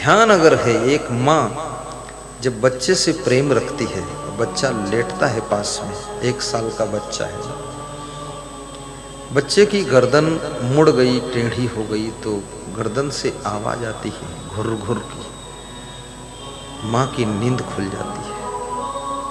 ध्यान अगर है, एक माँ जब बच्चे से प्रेम रखती है, बच्चा लेटता है पास में, 1 साल का बच्चा है, बच्चे की गर्दन मुड़ गई, टेढ़ी हो गई तो गर्दन से आवाज आती है घुर घुर की, माँ की नींद खुल जाती है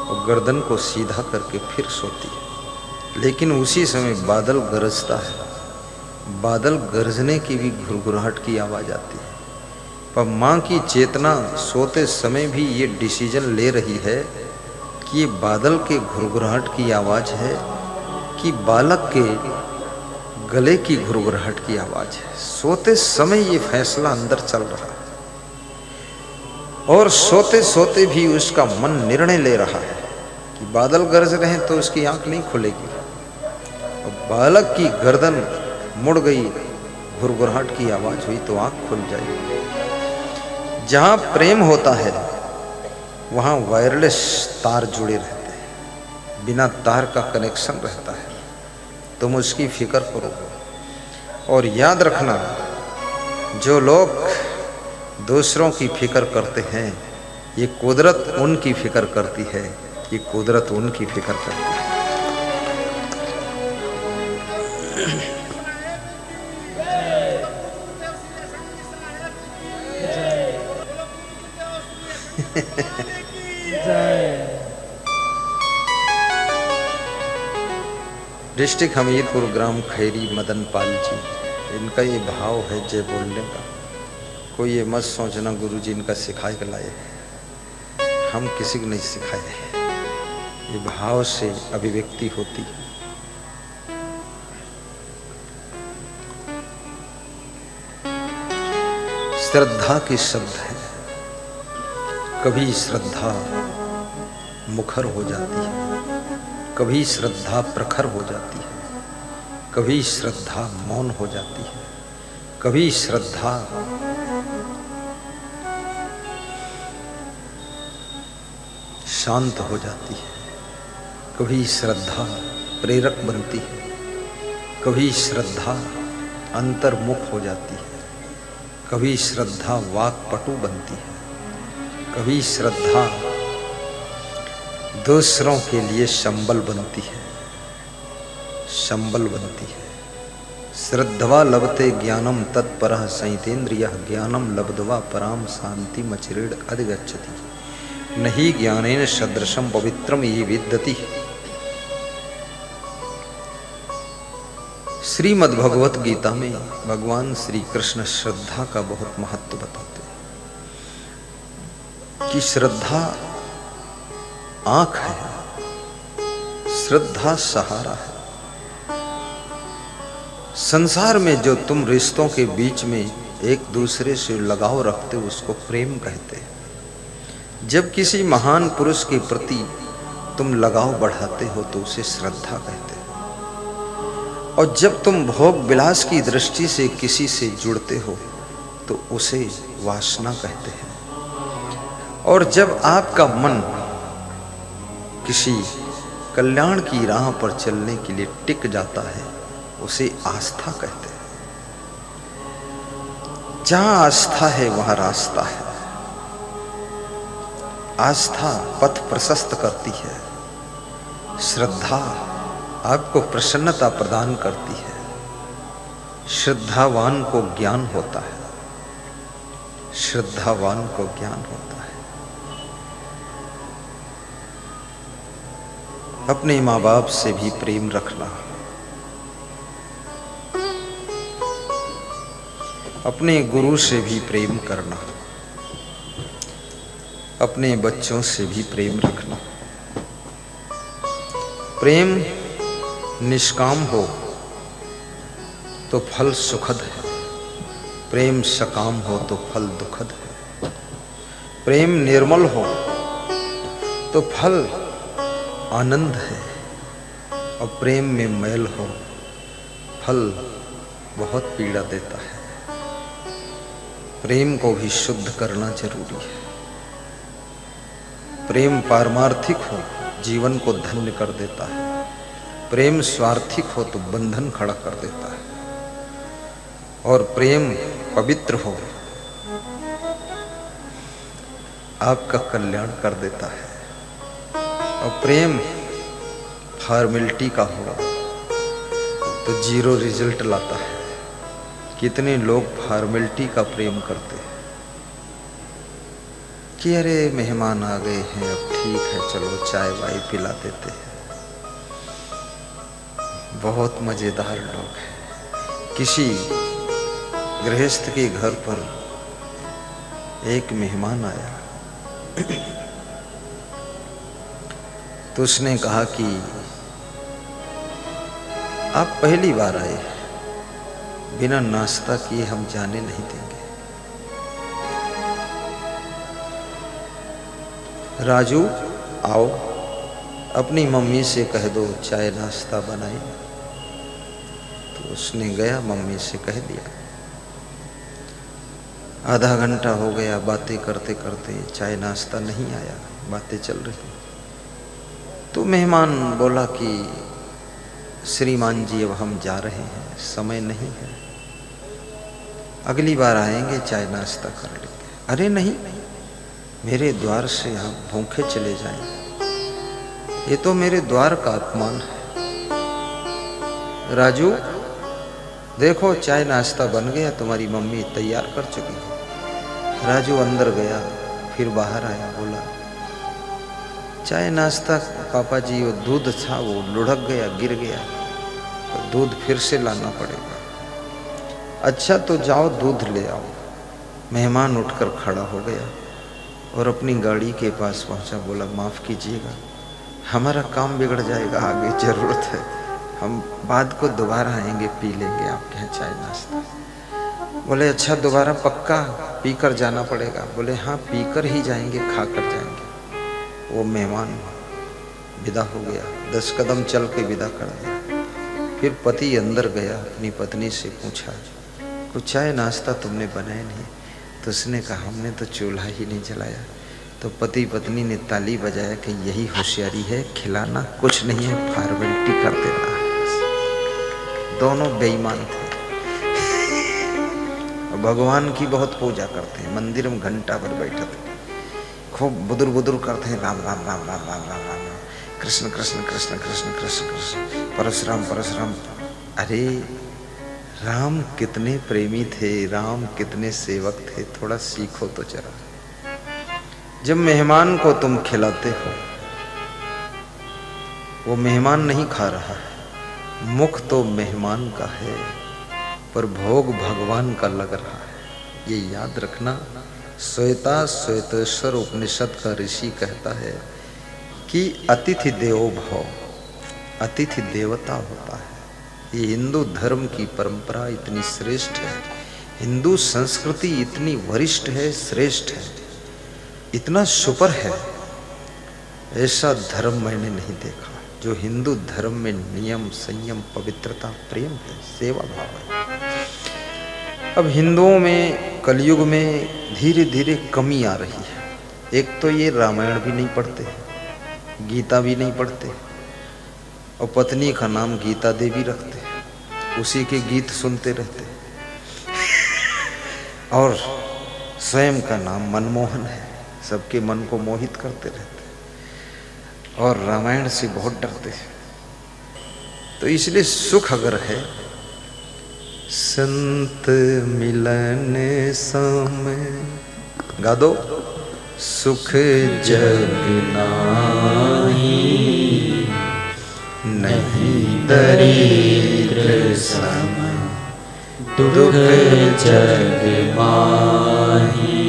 और गर्दन को सीधा करके फिर सोती है। लेकिन उसी समय बादल गरजता है, बादल गरजने की भी घुरघुराहट की आवाज आती है, पर माँ की चेतना सोते समय भी ये डिसीजन ले रही है कि ये बादल के घुरघुराहट की आवाज है कि बालक के गले की घुरघुराहट की आवाज है। सोते समय ये फैसला अंदर चल रहा है और सोते सोते भी उसका मन निर्णय ले रहा है कि बादल गरज रहे हैं तो उसकी आंख नहीं खुलेगी, और बालक की गर्दन मुड़ गई, घुरघुराहट की आवाज हुई तो आंख खुल जाएगी। जहां प्रेम होता है वहां वायरलेस तार जुड़े रहते हैं, बिना तार का कनेक्शन रहता है। तुम उसकी फिक्र करो और याद रखना, जो लोग दूसरों की फिक्र करते हैं ये कुदरत उनकी फिक्र करती है, ये कुदरत उनकी फिक्र करती है। डिस्ट्रिक्ट हमीरपुर, ग्राम खैरी, मदन पाल जी, इनका ये भाव है जय बोलने का। कोई ये मत सोचना गुरु जी इनका सिखाए के लाए, हम किसी को नहीं सिखाए, ये भाव से अभिव्यक्ति होती है। श्रद्धा के शब्द है, कभी श्रद्धा मुखर हो जाती है, कभी श्रद्धा प्रखर हो जाती है, कभी श्रद्धा मौन हो जाती है, कभी श्रद्धा शांत हो जाती है, कभी श्रद्धा प्रेरक बनती है, कभी श्रद्धा अंतर्मुख हो जाती है, कभी श्रद्धा वाक्पटु बनती है, कभी श्रद्धा दूसरों के लिए संबल बनती है, संबल बनती है। श्रद्धवा लभते ज्ञानम तत्परः संयतेन्द्रियः ज्ञानम लब्ध्वा पराम शांति मचिरेण अधिगच्छति नहि ज्ञानेन सदृशम पवित्रम ये विद्यति। श्रीमद् भगवत गीता में भगवान श्री कृष्ण श्रद्धा का बहुत महत्व बताते हैं कि श्रद्धा आंख है, श्रद्धा सहारा है। संसार में जो तुम रिश्तों के बीच में एक दूसरे से लगाव रखते हो उसको प्रेम कहते हैं। जब किसी महान पुरुष के प्रति तुम लगाव बढ़ाते हो तो उसे श्रद्धा कहते हैं। और जब तुम भोग विलास की दृष्टि से किसी से जुड़ते हो तो उसे वासना कहते हैं। और जब आपका मन किसी कल्याण की राह पर चलने के लिए टिक जाता है उसे आस्था कहते हैं। जहां आस्था है वहां रास्ता है। आस्था पथ प्रशस्त करती है, श्रद्धा आपको प्रसन्नता प्रदान करती है। श्रद्धावान को ज्ञान होता है, श्रद्धावान को ज्ञान होता है। अपने माँ बाप से भी प्रेम रखना, अपने गुरु से भी प्रेम करना, अपने बच्चों से भी प्रेम रखना। प्रेम निष्काम हो तो फल सुखद है, प्रेम सकाम हो तो फल दुखद है। प्रेम निर्मल हो तो फल आनंद है, और प्रेम में मैल हो फल बहुत पीड़ा देता है। प्रेम को भी शुद्ध करना जरूरी है। प्रेम पारमार्थिक हो जीवन को धन्य कर देता है, प्रेम स्वार्थिक हो तो बंधन खड़ा कर देता है। और प्रेम पवित्र हो आपका कल्याण कर देता है। और प्रेम फॉर्मेलिटी का हो तो जीरो रिजल्ट लाता है। कितने लोग फॉर्मेलिटी का प्रेम करते हैं कि अरे मेहमान आ गए हैं, अब ठीक है चलो चाय वाय पिला देते हैं। बहुत मजेदार लोग हैं। किसी गृहस्थ के घर पर एक मेहमान आया तो उसने कहा कि आप पहली बार आए, बिना नाश्ता किए हम जाने नहीं देंगे। राजू आओ, अपनी मम्मी से कह दो चाय नाश्ता बनाए। तो उसने गया, मम्मी से कह दिया। आधा घंटा हो गया, बातें करते करते चाय नाश्ता नहीं आया, बातें चल रही। तो मेहमान बोला कि श्रीमान जी अब हम जा रहे हैं, समय नहीं है, अगली बार आएंगे चाय नाश्ता कर लेंगे। अरे नहीं, मेरे द्वार से आप भूखे चले जाएं, ये तो मेरे द्वार का अपमान है। राजू देखो चाय नाश्ता बन गया, तुम्हारी मम्मी तैयार कर चुकी है। राजू अंदर गया, फिर बाहर आया, बोला चाय नाश्ता पापा जी, वो दूध था वो लुढ़क गया, गिर गया, तो दूध फिर से लाना पड़ेगा। अच्छा तो जाओ दूध ले आओ। मेहमान उठकर खड़ा हो गया और अपनी गाड़ी के पास पहुंचा, बोला माफ़ कीजिएगा, हमारा काम बिगड़ जाएगा, आगे ज़रूरत है, हम बाद को दोबारा आएंगे, पी लेंगे आपके यहाँ चाय नाश्ता। बोले अच्छा दोबारा पक्का पीकर जाना पड़ेगा? बोले हाँ पीकर ही जाएंगे, खाकर जाएंगे। वो मेहमान विदा हो गया, 10 कदम चल के विदा कर दिया। फिर पति अंदर गया, अपनी पत्नी से पूछा कुछ चाय नाश्ता तुमने बनाया नहीं? तो उसने कहा हमने तो चूल्हा ही नहीं जलाया। तो पति पत्नी ने ताली बजाया कि यही होशियारी है, खिलाना कुछ नहीं है, फॉर्मेलिटी कर देना है। दोनों बेईमान थे। भगवान की बहुत पूजा करते हैं, मंदिर में घंटा भर बैठे थे, खूब बुदुर बुदुर करते हैं, राम राम राम राम राम राम राम, कृष्ण कृष्ण कृष्ण कृष्ण कृष्ण कृष्ण, परशुराम परशुराम। अरे राम कितने प्रेमी थे, राम कितने सेवक थे, थोड़ा सीखो तो जरा। जब मेहमान को तुम खिलाते हो, वो मेहमान नहीं खा रहा है, मुख तो मेहमान का है पर भोग भगवान का लग रहा है, ये याद रखना। श्वेतेश्वर उपनिषद का ऋषि कहता है कि अतिथि देवो भव, अतिथि देवता होता है। ये हिंदू धर्म की परंपरा इतनी श्रेष्ठ है, हिंदू संस्कृति इतनी वरिष्ठ है, श्रेष्ठ है, इतना सुपर है, ऐसा धर्म मैंने नहीं देखा। जो हिंदू धर्म में नियम संयम पवित्रता प्रेम है, सेवा भाव है। अब हिंदुओं में कलयुग में धीरे धीरे कमी आ रही है। एक तो ये रामायण भी नहीं पढ़ते, गीता भी नहीं पढ़ते, और पत्नी का नाम गीता देवी रखते, उसी के गीत सुनते रहते, और स्वयं का नाम मनमोहन है, सबके मन को मोहित करते रहते, और रामायण से बहुत डरते हैं। तो इसलिए सुख अगर है, संत मिलन सम गा दो, सुख जग नाहि, नहीं दरिद्र सम, दुख जग माहि।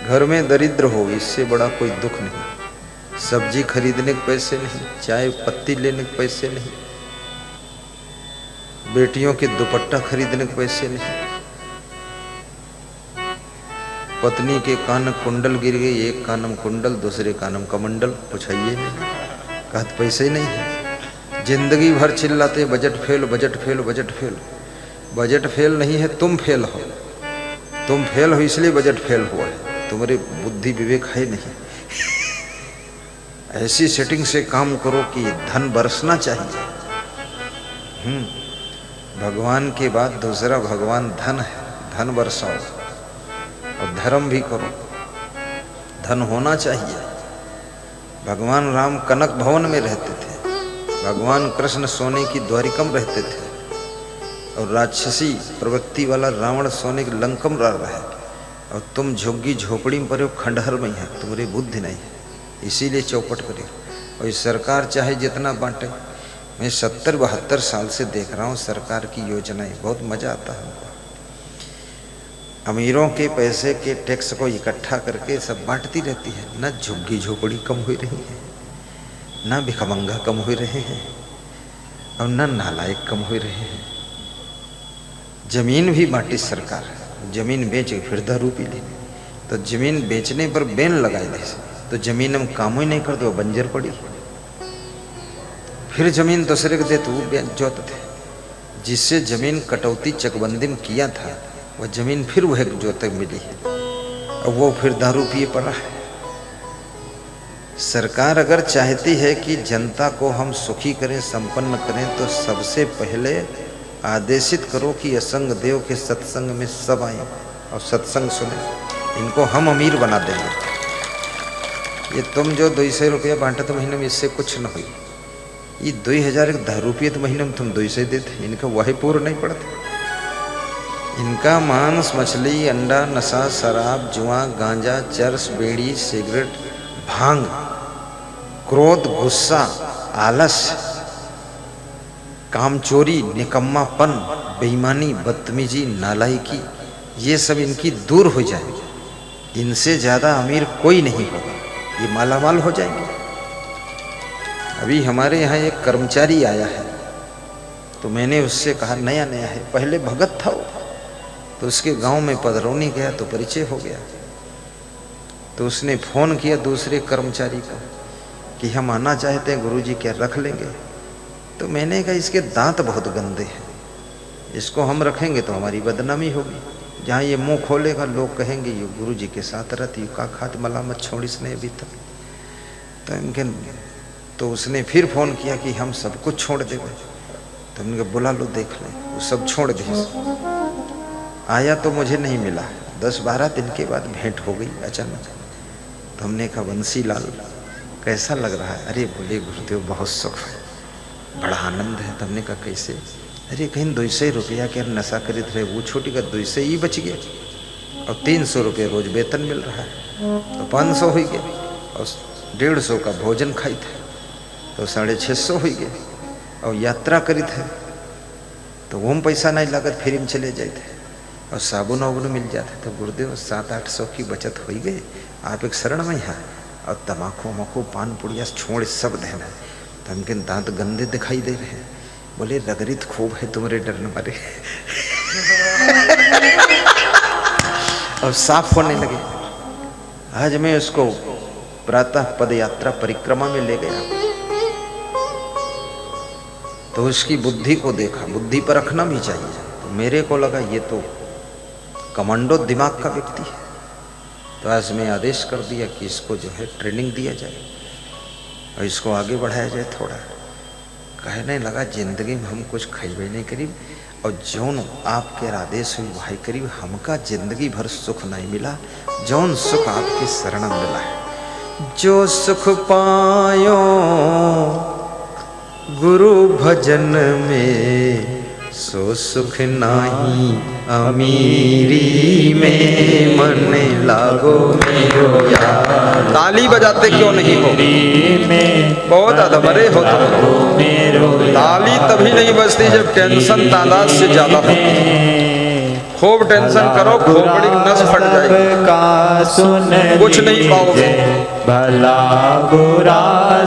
घर में दरिद्र हो, इससे बड़ा कोई दुख नहीं। सब्जी खरीदने के पैसे नहीं, चाय पत्ती लेने के पैसे नहीं, बेटियों के दुपट्टा खरीदने के पैसे नहीं, पत्नी के कान कुंडल गिर गए, एक कानम कुंडल दूसरे कानम कमंडल, पूछाइए नहीं, कहते पैसे ही नहीं है। जिंदगी भर चिल्लाते budget fail budget fail budget fail. Budget fail नहीं है, तुम फेल हो, तुम फेल हो इसलिए बजट फेल हुआ है, तुम्हारे बुद्धि विवेक है नहीं। ऐसी सेटिंग से काम करो कि धन बरसना चाहिए। भगवान के बाद दूसरा भगवान धन है, धन बरसाओ और धर्म भी करो। धन होना चाहिए। भगवान राम कनक भवन में रहते थे, भगवान कृष्ण सोने की द्वारिकम रहते थे, और राक्षसी प्रवृत्ति वाला रावण सोने के लंकम रह रहा है, और तुम झुग्गी झोपड़ी में पड़े हो, खंडहर में है, तुम्हारी बुद्धि नहीं है, इसीलिए चौपट करे। और ये सरकार चाहे जितना बांटे, मैं 70-72 साल से देख रहा हूँ सरकार की योजनाएं, बहुत मजा आता है हमको। अमीरों के पैसे के टैक्स को इकट्ठा करके सब बांटती रहती है, न झुग्गी झोपड़ी कम हो रही है, न भिखमंगा कम हो रहे हैं, और न नालायक कम हो रहे हैं। जमीन भी बांटी सरकार, जमीन बेच के फिर दारू पी ली, तो जमीन बेचने पर बैन लगाए दे, तो जमीन हम काम ही नहीं कर दो, बंजर पड़ी। फिर जमीन दूसरे को दे तो वो जोत थे, जिससे जमीन कटौती चकबंदी में किया था, वह जमीन फिर वह जोतक मिली है, और वो फिर दारू पिए पड़ा है। सरकार अगर चाहती है कि जनता को हम सुखी करें, संपन्न करें, तो सबसे पहले आदेशित करो कि असंग देव के सत्संग में सब आए और सत्संग सुने, इनको हम अमीर बना देंगे। ये तुम जो 200 रुपया बांटे तो महीने में, इससे कुछ न हुई। ये 2010 रुपये तो महीने में तुम 200 देते, इनका वही पूर्ण नहीं पड़ता। इनका मांस, मछली, अंडा, नशा, शराब, जुआ, गांजा, चरस, बीड़ी, सिगरेट, भांग, क्रोध, गुस्सा, आलस्य, कामचोरी, निकम्मापन, बेईमानी, बदतमीजी, नालायकी, ये सब इनकी दूर हो जाए। इनसे ज़्यादा अमीर कोई नहीं होगा, ये मालामाल हो जाएंगे। अभी हमारे यहाँ एक कर्मचारी आया है, तो मैंने उससे कहा, नया नया है, पहले भगत था वो, तो उसके गांव में पधरौनी गया तो परिचय हो गया। तो उसने फ़ोन किया दूसरे कर्मचारी को कि हम आना चाहते हैं गुरुजी, क्या रख लेंगे? तो मैंने कहा, इसके दांत बहुत गंदे हैं, इसको हम रखेंगे तो हमारी बदनामी होगी। जहाँ ये मुंह खोलेगा लोग कहेंगे ये गुरुजी के साथ रहती, का खात मलामत छोड़ इसने अभी तक। तो उसने फिर फ़ोन किया कि हम सब कुछ छोड़ देंगे। तो हमने कहा, बुला लो देख लें। वो सब छोड़ दिए। आया तो मुझे नहीं मिला, 10-12 दिन के बाद भेंट हो गई अचानक। तो हमने कहा, बंसी लाल कैसा लग रहा है? अरे बोले गुरुदेव बहुत सुख है, बड़ा आनंद है। तो हमने कहा, कैसे? अरे कहीं 200 रुपया के नशा खरीद रहे, वो छोटी का 200 ही बच गया, और 300 रुपये रोज वेतन मिल रहा है, तो 500 हो गया, और 150 का भोजन खाई थे तो 650 हो गए, और यात्रा करी थे तो वो हम पैसा नहीं लागत, फ्री में चले जाए थे, और साबुन वाबुन मिल जाते। तो गुरुदेव 700-800 की बचत हो गई, आप एक शरण में यहाँ, और तम्बाकू मकू पान पुड़िया छोड़ सब देना। तो उनके दांत गंदे दिखाई दे रहे हैं। बोले रगरित खूब है तुम्हारे डरने मारे। और साफ होने लगे। आज मैं उसको प्रातः पद यात्रा परिक्रमा में ले गया, तो उसकी बुद्धि को देखा, बुद्धि पर रखना भी चाहिए। तो मेरे को लगा ये तो कमांडो दिमाग का व्यक्ति है। तो आज मैं आदेश कर दिया कि इसको जो है ट्रेनिंग दिया जाए और इसको आगे बढ़ाया जाए थोड़ा। कहने लगा, जिंदगी में हम कुछ खैबे नहीं करीब, और जौन आपके आदेश हुई भाई करीब, हमका जिंदगी भर सुख नहीं मिला, जौन सुख आपके शरण में मिला है। जो सुख पायो गुरु भजन में, सो सुख नाही अमीरी में, मन लागो मेरो यार। ताली बजाते क्यों नहीं हो? बहुत अधमरे हो तुम। ताली तभी नहीं बजती जब टेंशन तादाद से ज्यादा होती है। खूब टेंशन करो, खोपड़ी नस फट जाएगी, कुछ नहीं पाओगे। भला बुरा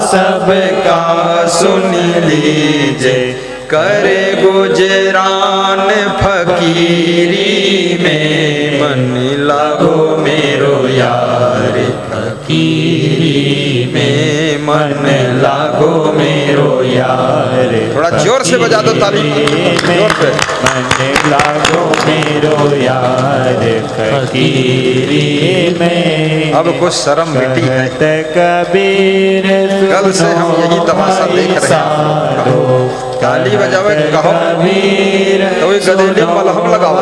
सबका सुन लीजिए, करे गुजरान फकीरी में, मन लागो मेरो यार फकीरी में, मन लागो मेरो यार। थोड़ा जोर से बजा दो ताली, जोर से। मन लागो मेरो यार फकीरी में। अब कुछ शर्म मिटी है। कबीर कल से हम यही तमाशा देख रहे हैं। ताली बजावे कहो तो गदेले मलहम लगाओ,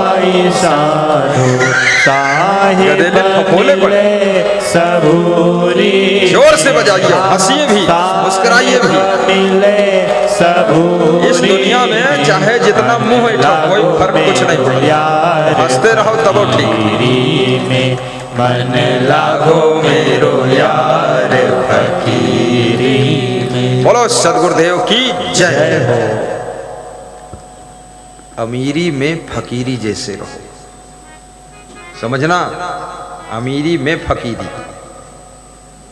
गदेले फफोले पड़े। सबूरी जोर से बजाइए, हंसिए भी, मुस्कुराइए भी। मिले सबूरी इस दुनिया में चाहे जितना मुंह ऐठो, कोई फर्क कुछ नहीं पड़ेगा। हंसते रहो तब ठीक। में मन लागो मेरो यार फकीरी में। बोलो सदगुरुदेव की जय हो। अमीरी में फकीरी जैसे रहो, समझना। अमीरी में फकीरी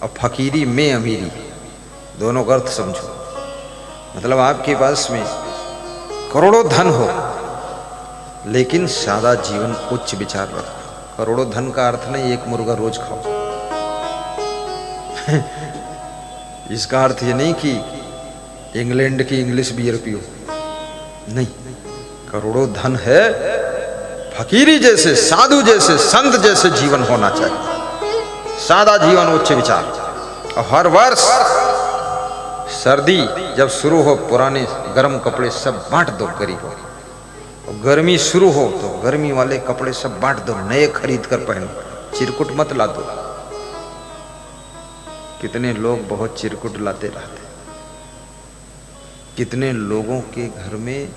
और फकीरी में अमीरी, दोनों का अर्थ समझो। मतलब आपके पास में करोड़ों धन हो लेकिन सादा जीवन, उच्च विचार रखो। करोड़ों धन का अर्थ नहीं एक मुर्गा रोज खाओ। इसका अर्थ ये नहीं कि इंग्लैंड की इंग्लिश बियर पियो, नहीं। करोड़ों धन है, फकीरी जैसे, साधु जैसे, संत जैसे जीवन होना चाहिए। सादा जीवन, उच्च विचार। और हर वर्ष सर्दी जब शुरू हो, पुराने गर्म कपड़े सब बांट दो गरीबों को। और गर्मी शुरू हो तो गर्मी वाले कपड़े सब बांट दो, नए खरीद कर पहनो, चिरकुट मत ला दो। कितने लोग बहुत चिरकुट लाते रहते। कितने लोगों के घर में,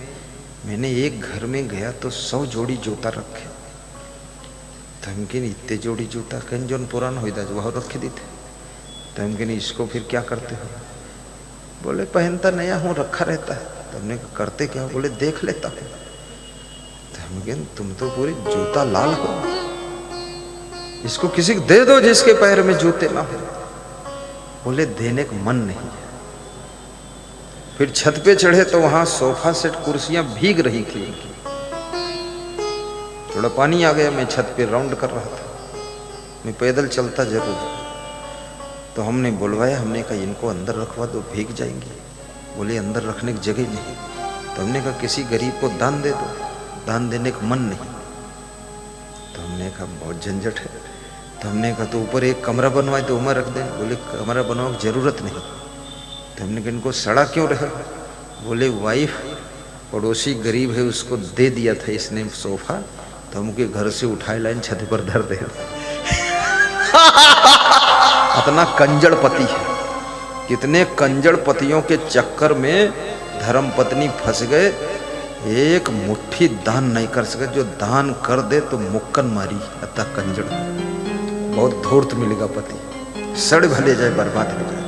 मैंने एक घर में गया तो 100 जोड़ी जूता रखे। तमकिन इतने जोड़ी जूता कहीं जोन पुरान हो जाए वह रखे दी थे। तमकिन इसको फिर क्या करते हो? बोले पहनता नया हूँ, रखा रहता है। तुमने करते क्या? बोले देख लेता हूँ। तमकिन तुम तो पूरी जूता लाल हो, इसको किसी को दे दो जिसके पैर में जूते ना हो। बोले देने का मन नहीं है। फिर छत पे चढ़े तो वहां सोफा सेट, कुर्सियां भीग रही थी। थोड़ा पानी आ गया, मैं छत पे राउंड कर रहा था। मैं पैदल चलता जरूर, तो हमने बुलवाया। हमने कहा इनको अंदर रखवा दो, भीग जाएंगे। बोले अंदर रखने की जगह नहीं। तो हमने कहा किसी गरीब को दान दे दो। दान देने का मन नहीं। तो हमने कहा बहुत झंझट है। तो हमने कहा तो ऊपर एक कमरा बनवाए तो उमर रख दें। बोले कमरा बनवाने की जरूरत नहीं। तो हमने कहा इनको सड़ा क्यों रहे? बोले वाइफ पड़ोसी गरीब है, उसको दे दिया था इसने सोफा, तो हमके घर से उठाए लाइन छत पर धर दे। इतना कंजड़ पति है। कितने कंजड़ पतियों के चक्कर में धर्म पत्नी फंस गए। एक मुट्ठी दान नहीं कर सके, जो दान कर दे तो मुक्कन मारी। अतः कंजड़, बहुत धूर्त मिलेगा पति, सड़ भले जाए, बर्बाद हो जाए।